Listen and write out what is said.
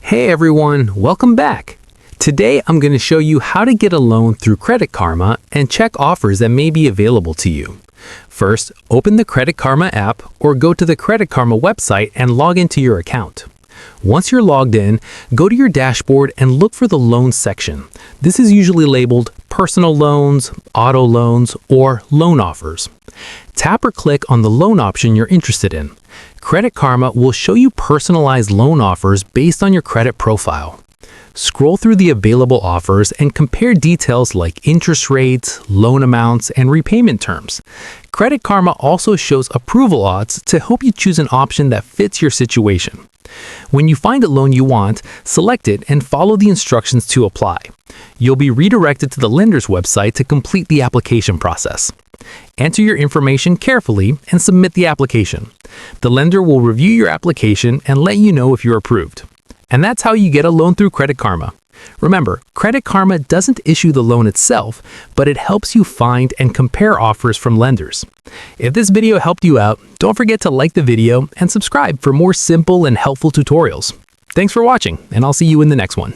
Hey everyone, welcome back. Today I'm going to show you how to get a loan through Credit Karma and check offers that may be available to you. First, open the Credit Karma app or go to the Credit Karma website and log into your account. Once you're logged in, go to your dashboard and look for the Loans section. This is usually labeled Personal Loans, Auto Loans, or Loan Offers. Tap or click on the loan option you're interested in. Credit Karma will show you personalized loan offers based on your credit profile. Scroll through the available offers and compare details like interest rates, loan amounts, and repayment terms. Credit Karma also shows approval odds to help you choose an option that fits your situation. When you find a loan you want, select it and follow the instructions to apply. You'll be redirected to the lender's website to complete the application process. Enter your information carefully and submit the application. The lender will review your application and let you know if you're approved. And that's how you get a loan through Credit Karma. Remember, Credit Karma doesn't issue the loan itself, but it helps you find and compare offers from lenders. If this video helped you out, don't forget to like the video and subscribe for more simple and helpful tutorials. Thanks for watching, and I'll see you in the next one.